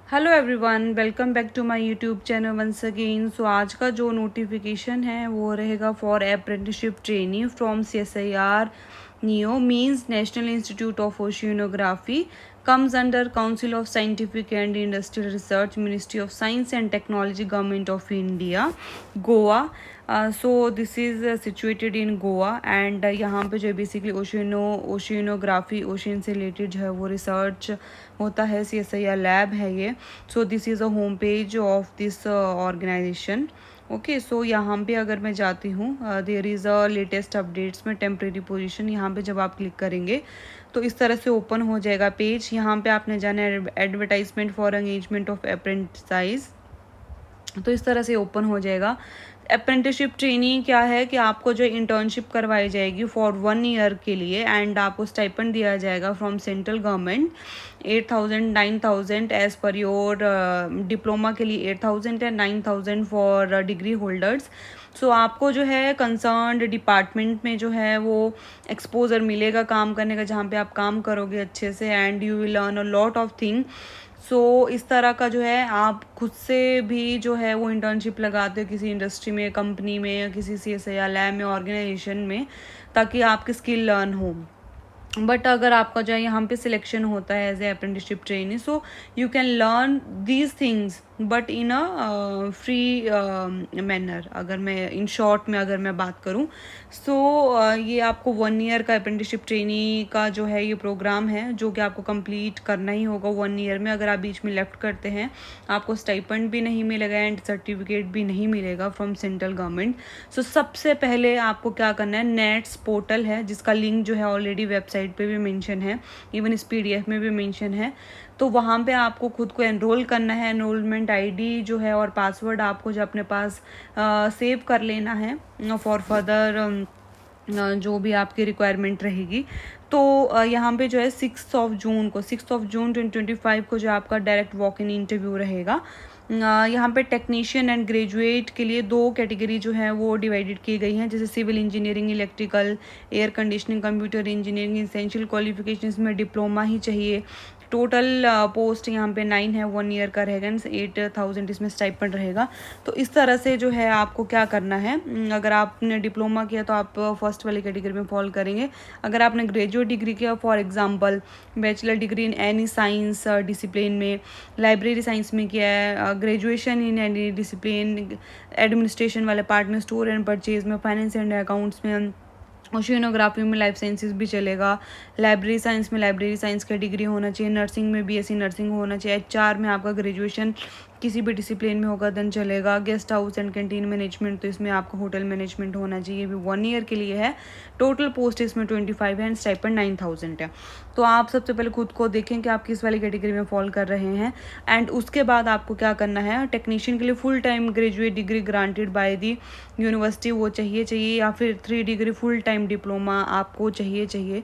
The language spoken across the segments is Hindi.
Hello everyone, welcome back to my YouTube channel once again. So आज का जो नोटिफिकेशन है वो रहेगा for apprenticeship trainee from CSIR NEO means national institute of oceanography comes under Council of Scientific and Industrial Research, Ministry of Science and Technology, Government of India, Goa. So this is situated in Goa and यहाँ पे जो बेसिकली ओशियोनोग्राफी ओशियन से रिलेटेड जो है वो रिसर्च होता है। CSIR लैब है ये। So this is a home page of this organisation. Okay, so यहाँ पे अगर मैं जाती हूँ there is a latest updates में टेम्प्रेरी पोजीशन, यहाँ पे जब आप क्लिक करेंगे तो इस तरह से ओपन हो जाएगा पेज। यहाँ पे आपने जाना है एडवर्टाइजमेंट फॉर एंगेजमेंट ऑफ अप्रेंटिसाइज, तो इस तरह से ओपन हो जाएगा। अप्रेंटिसशिप ट्रेनिंग क्या है कि आपको जो इंटर्नशिप करवाई जाएगी फॉर 1 ईयर के लिए एंड आपको स्टाइपेंड दिया जाएगा from central government 8,000 9,000 as per your diploma के लिए 8,000 and 9,000 for degree holders. So आपको जो है कंसर्न्ड डिपार्टमेंट में जो है वो एक्सपोजर मिलेगा काम करने का, जहाँ पे आप काम करोगे अच्छे से and you will learn a lot of thing. So इस तरह का जो है आप खुद से भी जो है वो इंटर्नशिप लगाते हो किसी इंडस्ट्री में, कंपनी में या किसी CSIR लैब में, ऑर्गेनाइजेशन में, ताकि आपकी स्किल लर्न हो। बट अगर आपका जो है यहाँ पे सिलेक्शन होता है as a apprenticeship trainee, so you can learn these things but in a free manner. अगर मैं इन शॉर्ट में अगर मैं बात करूँ सो ये आपको 1 ईयर का अप्रेंटिसशिप ट्रेनी का जो है ये प्रोग्राम है जो कि आपको कंप्लीट करना ही होगा 1 ईयर में। अगर आप बीच में लेफ्ट करते हैं आपको स्टाइपेंड भी नहीं मिलेगा एंड सर्टिफिकेट भी नहीं मिलेगा फ्रॉम सेंट्रल गवर्नमेंट। सो सबसे पहले आपको क्या करना है, नेट्स पोर्टल है जिसका लिंक जो है ऑलरेडी वेबसाइट पे भी मेंशन है, इवन इस PDF में भी मेंशन है। तो वहाँ पे आपको खुद को एनरोल करना है। एनरोलमेंट ID जो है और पासवर्ड आपको जो अपने पास सेव कर लेना है फॉर फर्दर जो भी आपकी रिक्वायरमेंट रहेगी। तो यहाँ पे जो है 6 जून 2025 को जो आपका डायरेक्ट वॉक इन इंटरव्यू रहेगा। यहाँ पे टेक्नीशियन एंड ग्रेजुएट के लिए 2 कैटेगरी जो है वो डिवाइडेड की गई हैं, जैसे civil engineering, electrical, air conditioning, computer engineering. Essential qualifications में डिप्लोमा ही चाहिए। टोटल पोस्ट यहाँ पे 9 है, 1 ईयर का रहेगा, 8,000 इसमें स्टाइपेंड रहेगा। तो इस तरह से जो है आपको क्या करना है, अगर आपने डिप्लोमा किया तो आप फर्स्ट वाली कैटेगरी में फॉल करेंगे। अगर आपने ग्रेजुएट डिग्री किया, for example bachelor degree in any science discipline में, लाइब्रेरी साइंस में किया है, graduation in any discipline, administration वाले पार्ट में, स्टोर एंड परचेज में, फाइनेंस एंड अकाउंट्स में, ओशियोनोग्राफी में लाइफ साइंसेज भी चलेगा, लाइब्रेरी साइंस में लाइब्रेरी साइंस का डिग्री होना चाहिए, नर्सिंग में BSc नर्सिंग होना चाहिए, HR में आपका ग्रेजुएशन किसी भी डिसिप्लिन में होगा देन चलेगा, guest house and canteen management तो इसमें आपको होटल मैनेजमेंट होना चाहिए, भी 1 ईयर के लिए है। टोटल पोस्ट इसमें 25 है एंड स्टाइपेंड 9,000 है। तो आप सबसे पहले खुद को देखें कि आप किस वाली कैटेगरी में फॉल कर रहे हैं एंड उसके बाद आपको क्या करना है, टेक्नीशियन के लिए full time graduate degree granted by the university वो चाहिए या फिर 3 डिग्री फुल टाइम डिप्लोमा आपको चाहिए।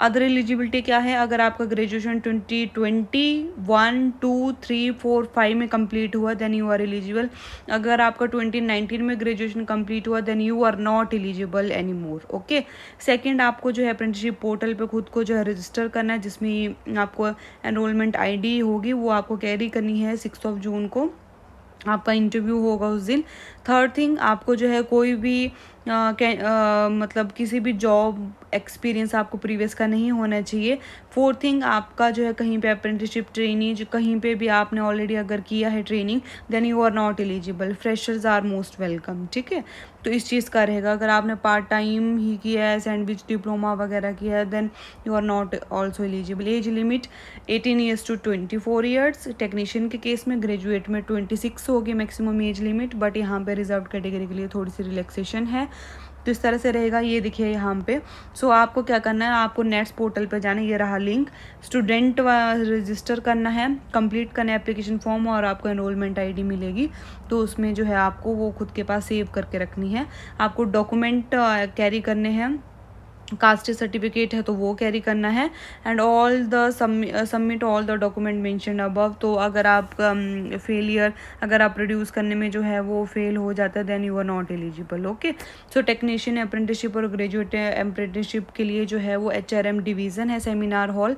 अदर एलिजिबिलिटी क्या है, अगर आपका ग्रेजुएशन 2020 1 2 3 4 5 में कंप्लीट हुआ देन यू आर एलिजिबल। अगर आपका 2019 में ग्रेजुएशन कंप्लीट हुआ then you are not eligible any more. Okay, second आपको जो है अप्रेंटिसशिप पोर्टल पे खुद को जो है रजिस्टर करना है, जिसमें आपको एनरोलमेंट ID होगी वो आपको कैरी करनी है। 6 जून को आपका इंटरव्यू होगा उस दिन। थर्ड थिंग, आपको जो है कोई भी मतलब किसी भी जॉब एक्सपीरियंस आपको प्रीवियस का नहीं होना चाहिए। फोर्थ थिंग, आपका जो है कहीं पे अप्रेंटिसशिप ट्रेनिंग जो कहीं पे भी आपने ऑलरेडी अगर किया है training then you are not eligible. Freshers are most welcome. ठीक है, तो इस चीज़ का रहेगा। अगर आपने पार्ट टाइम ही किया है, सैंडविच डिप्लोमा वगैरह किया है then you are not also eligible. Age limit 18 years to 24 years. Technician के केस में, ग्रेजुएट में 26 होगी मैक्सिमम एज लिमिट, बट यहाँ पे रिजर्व कैटेगरी के लिए थोड़ी सी रिलैक्सेशन है। तो इस तरह से रहेगा, ये देखिए यहाँ पे। सो आपको क्या करना है, आपको नेट्स पोर्टल पे जाना है, ये रहा लिंक। स्टूडेंट रजिस्टर करना है, कंप्लीट करना है एप्लीकेशन फॉर्म और आपको एनरोलमेंट ID मिलेगी। तो उसमें जो है आपको वो खुद के पास सेव करके रखनी है। आपको डॉक्यूमेंट कैरी करने हैं, कास्ट सर्टिफिकेट है तो वो कैरी करना है and all the submit all the document mention above. तो अगर आप फेलियर अगर आप प्रोड्यूस करने में जो है वो फेल हो जाता है then you are not eligible. Okay, so technician apprenticeship और ग्रेजुएट अप्रेंटिसशिप के लिए जो है वो HRM डिवीज़न है, सेमिनार हॉल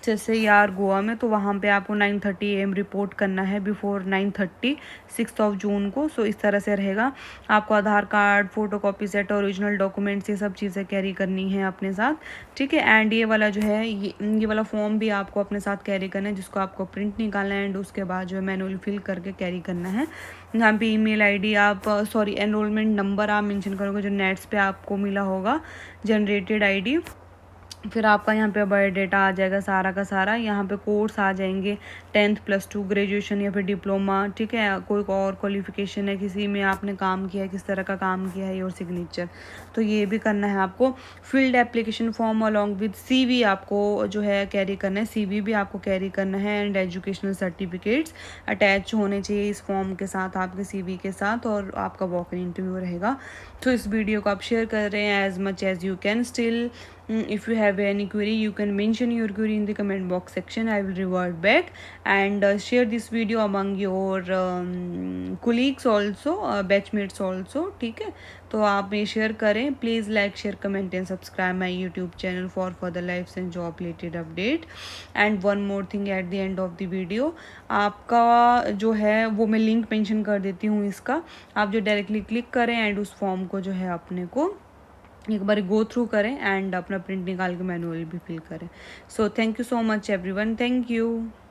CSIR गोवा में, तो वहाँ पे आपको 9:30 AM रिपोर्ट करना है बिफोर 9:30 6 जून को। सो इस तरह से रहेगा। आपको Aadhaar card, photo copy set, original documents, ये सब चीज़ें कैरी करनी है अपने साथ, ठीक है। एंड ये वाला जो है ये वाला फॉर्म भी आपको अपने साथ कैरी करना है, जिसको आपको प्रिंट निकालना है एंड उसके बाद जो है मैनुअली फिल करके कैरी करना है। यहाँ पे ईमेल आईडी आप एनरोलमेंट नंबर आप मेंशन करोगे जो नेट्स पे आपको मिला होगा, जनरेटेड आईडी, फिर आपका यहाँ पे बायोडाटा आ जाएगा सारा का सारा। यहाँ पे कोर्स आ जाएंगे 10th +2 ग्रेजुएशन या फिर डिप्लोमा, ठीक है। कोई और क्वालिफिकेशन है, किसी में आपने काम किया है, किस तरह का काम किया है, और सिग्नेचर, तो ये भी करना है आपको। Field application form along with CV आपको जो है कैरी करना है, CV भी आपको कैरी करना है। एंड एजुकेशनल सर्टिफिकेट्स अटैच होने चाहिए इस फॉर्म के साथ, आपके CV के साथ, और आपका वॉक इन इंटरव्यू रहेगा। तो इस वीडियो को आप शेयर कर रहे हैं as much as you can. Still if you have any query, you can mention your query in the comment box section. I will revert back and share this video among your colleagues also, batchmates also, ठीक है। तो आप ये शेयर करें please. Like, share, comment and subscribe my YouTube channel for further life and job related update. And one more thing at the end of the video, आपका जो है वो मैं लिंक मेंशन कर देती हूँ इसका, आप जो डायरेक्टली क्लिक करें एंड उस फॉर्म को जो है अपने को एक बार गो थ्रू करें एंड अपना प्रिंट निकाल के मैनुअली भी फिल करें। So thank you so much everyone, thank you.